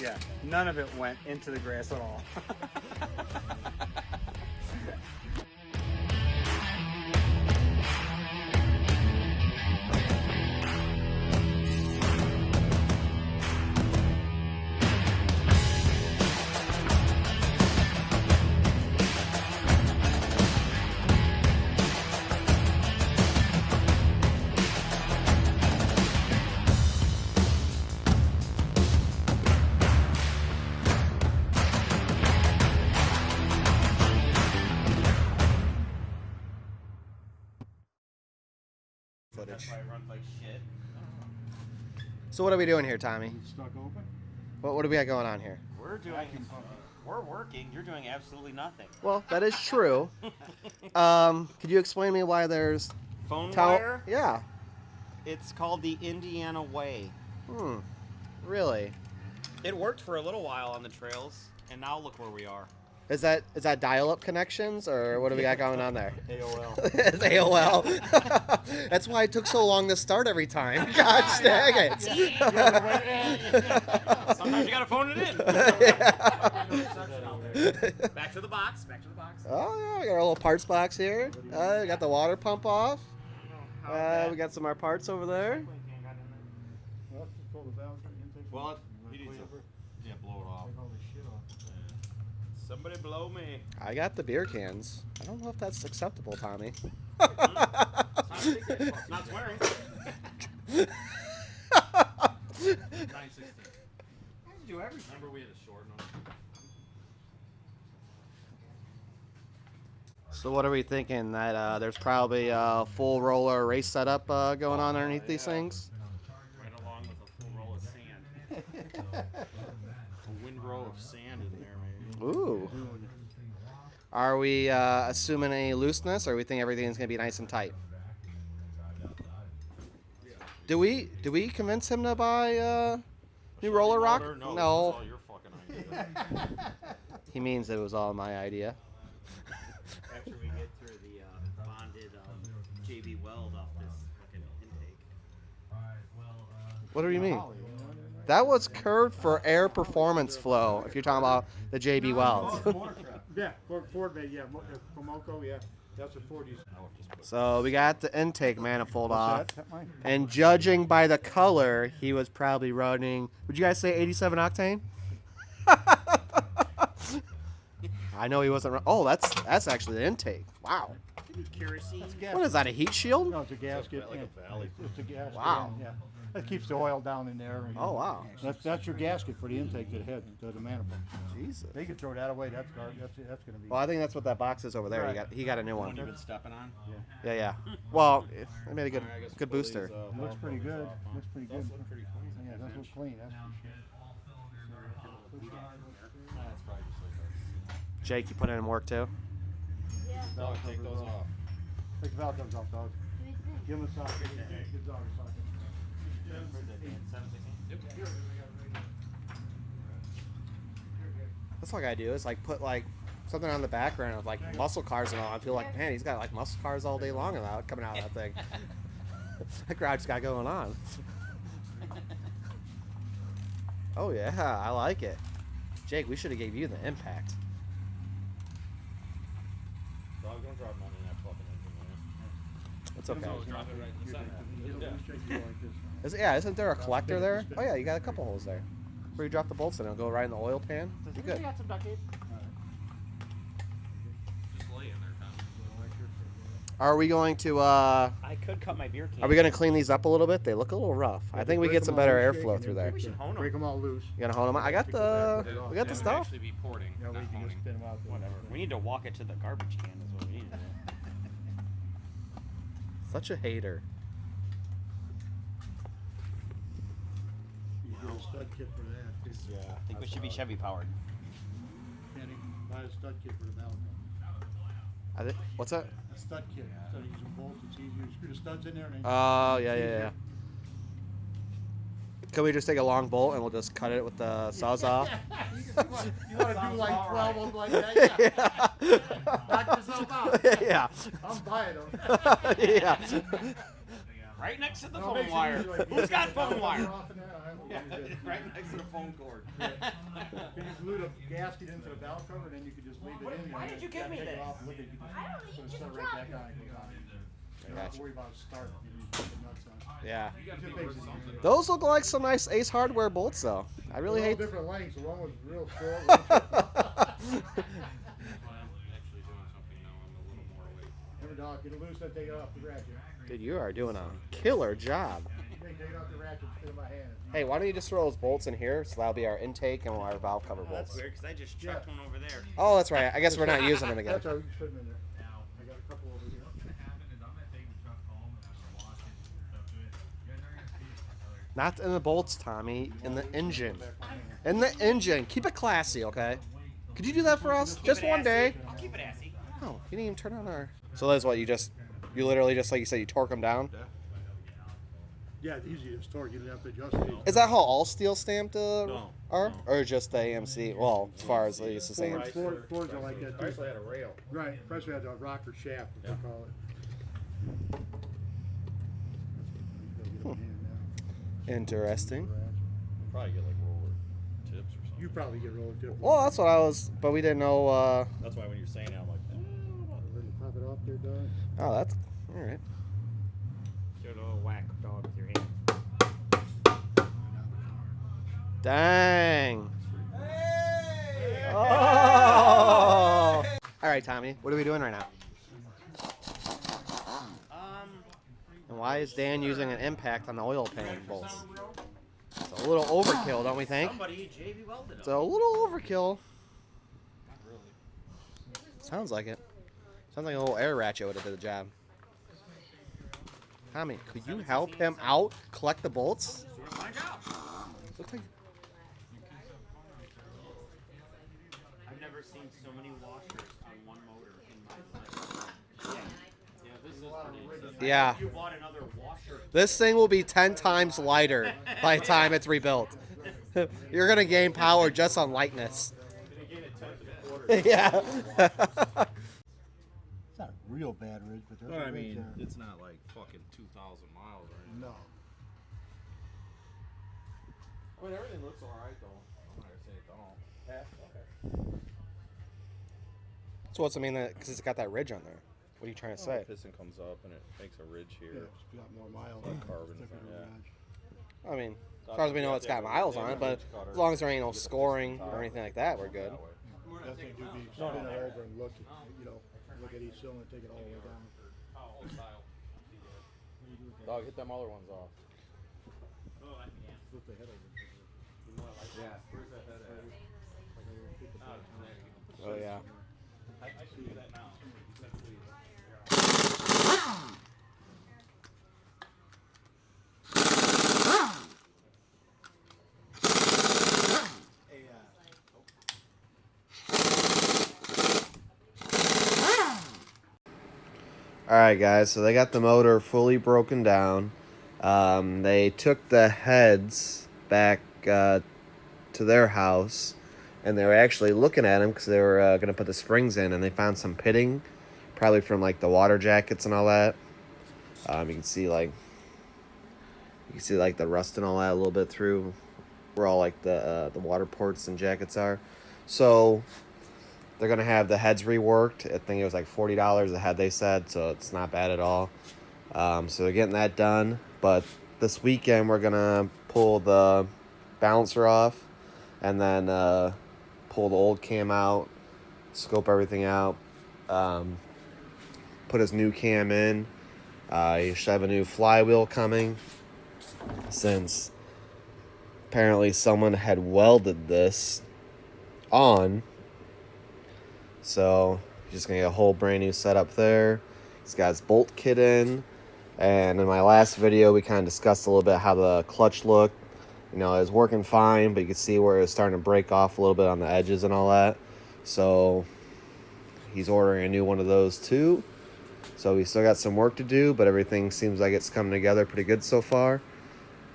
Yeah, none of it went into the grass at all. That's why it runs like shit. So what are we doing here, Tommy? It's stuck open. What do we got going on here? We're working. You're doing absolutely nothing. Well, that is true. Could you explain to me why there's Phone wire? Yeah. It's called the Indiana Way. Really? It worked for a little while on the trails, and now look where we are. Is that dial-up connections, or what do we got going on there? AOL. It's AOL. That's why it took so long to start every time. Gosh dang it. Sometimes you gotta phone it in. Back to the box. Back to the box. Oh yeah, we got our little parts box here. We got the water pump off. We got some of our parts over there. Well, he needs to blow it off. Somebody blow me. I got the beer cans. I don't know if that's acceptable, Tommy. It's not swearing. 916. Do everything. Remember we had a short one. So what are we thinking? That there's probably a full roller race setup going on underneath these things? Right along with a full roll of sand. A windrow of sand in there, maybe. Ooh. Are we assuming any looseness, or we think everything's gonna be nice and tight? Do we convince him to buy new roller rock? No. This is No. all your fucking idea. He means it was all my idea. After we get through the bonded JB weld off this fucking intake. What do you mean? That was curved for air performance flow. If you're talking about the JB welds. Yeah, Ford made, yeah, Pomoco, yeah. That's what Ford used. So we got the intake manifold off. What's that, mine? And judging by the color, he was probably running, would you guys say 87 octane? I know he wasn't. Oh, that's actually the intake. Wow. Kerosene. What is that, a heat shield? No, it's a gasket. Like a valley. It's a gasket. Wow. Yeah. That keeps the oil down in there. Oh, wow. That's your gasket for the intake to the head, to the manifold. Jesus. They could throw that away. That's going to be. Well, I think that's what that box is over there. Right. He got a new One one. you've been stepping on? Yeah. Well, it made a I guess good pull booster. these, It looks pretty good. Looks pretty good. Those look pretty clean. Yeah, those look clean. That's for sure. That's probably just like a... Jake, you put in work too? Dog, take those off. Take the valve comes off, dog. Give him a sock. Give the dog a sock. That's all I gotta do is like put like something on the background of like muscle cars and all. I feel like, man, he's got like muscle cars all day long and out coming out of that thing. That garage got going on. Oh yeah, I like it. Jake, we should have gave you the impact. Dog, don't drop money in that fucking engine, man. It's okay. Drop it right in the center. Yeah, isn't there a collector there? Oh yeah, you got a couple holes there. Where you drop the bolts in, it'll go right in the oil pan. Be good. got some duct tape? Just lay in there, Tom. Are we going to? I could cut my beer can. Are we going to clean these up a little bit? They look a little rough. I think we get some better airflow through there. We should hone 'em. Break them all loose. You gonna hold them? I got the. We got the That would stuff. actually be porting, Yeah, we not can just honing. spin them out. Whatever. We need to walk it to the garbage can is what we need to do. Such a hater. You get a stud kit for that. Yeah. I think we should be Chevy powered. Kenny, buy a stud kit for the valve. What's that? A stud kit. Instead of using bolts, it's easier. You screw the studs in there and then. Oh yeah. Can we just take a long bolt and we'll just cut it with the sawzall? You want to do like 12 of them like that? Yeah. Knock yourself out. Yeah. I'm buying them. Yeah. Right next to the No, phone makes it wire. easy, like, Who's got you phone know, wire? off and there, I will do right next to the phone cord. You just glue the gasket into the valve cover, and then you could just leave it in there. Why did you give me Take it this? off, look at it, you can put it right back on. It goes on. You don't have to worry about a start. You just put the nuts on. Yeah. You gotta Two be things worth is something. Those look like some nice Ace Hardware bolts, though. I really They're all hate. different lengths. One was real short. That's why I'm actually doing something now. I'm a little more awake. Remember, Doc, get it loose, then take it off the ratchet. Dude, you are doing a killer job. Take it off the ratchet, stick it in my hand. Hey, why don't you just throw those bolts in here? So that'll be our intake and our valve cover That's bolts. weird because I just chucked one over there. Oh, that's right. I guess we're not using them again. That's all right, you can put them in there. I got a couple over here. Not in the bolts, Tommy. In the engine. In the engine. Keep it classy, okay? Could you do that for us? Just one day. I'll keep it assy. Oh, you didn't even turn on our... So that's what, you literally just, like you said, you torque them down? Yeah, it's easy to torque. You don't have to adjust it. Is that how all steel stamped No, are? no. Or just the AMC? Well, as far as it's the same. Fords are like that too. Actually had a rail. Right, first we had the rocker shaft, what they call it. Interesting. Probably get like roller tips or something. You probably get roller tip. Well, that's what I was... But we didn't know... That's why when you're saying it, I'm like, Ready to pop it off there, Doug? Oh, that's... All right. Do a little whack dog with your hand. Dang. Oh! All right, Tommy. What are we doing right now? And why is Dan using an impact on the oil pan bolts? It's a little overkill, don't we think? Somebody JV welded It's them. a little overkill. Sounds like it. Sounds like a little air ratchet would have did the job. Tommy, could you help him out collect the bolts? Doing my job. Looks like... I've never seen so many washers on one motor in my life. Yeah, this is pretty excessive. Yeah. You bought another washer. This thing will be 10 times lighter by the time it's rebuilt. You're going to gain power just on lightness. Gonna gain a tenth of a quarter. Yeah. It's not real bad ridge, but there's well, a I ridge mean, there. it's not like fucking 2,000 miles or anything. No. I mean, everything looks alright though. I'm not gonna say it don't. Yeah, okay. So what's I mean? Because it's got that ridge on there. What are you trying to say? The piston comes up and it makes a ridge Yeah, here. it's got more miles. Like carbon, Thicker yeah. ridge. I mean, as far as we know, it's got miles on it, but as long as there ain't no scoring or anything like that, we're good. That thing do be spin it over and look, you know, look at each cylinder, take it all the way down. Dog, hit them other ones off. Flip the head over. Yeah, where's that head at? Oh yeah. I should do that now. Please. Alright guys, so they got the motor fully broken down. They took the heads back to their house, and they were actually looking at them because they were going to put the springs in, and they found some pitting, probably from like the water jackets and all that. You can see like the rust and all that a little bit through where all like the water ports and jackets are. So they're gonna have the heads reworked. I think it was like $40 a head, they said, so it's not bad at all. So they're getting that done. But this weekend we're gonna pull the balancer off, and then pull the old cam out, scope everything out, put his new cam in. You should have a new flywheel coming, since apparently someone had welded this on. So he's just gonna get a whole brand new setup there. He's got his bolt kit in, and in my last video we kind of discussed a little bit how the clutch looked. You know, it was working fine, but you could see where it was starting to break off a little bit on the edges and all that. So he's ordering a new one of those too. So we still got some work to do, but everything seems like it's coming together pretty good so far.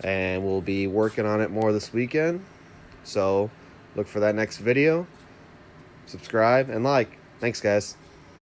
And we'll be working on it more this weekend. So look for that next video. Subscribe and like. Thanks, guys.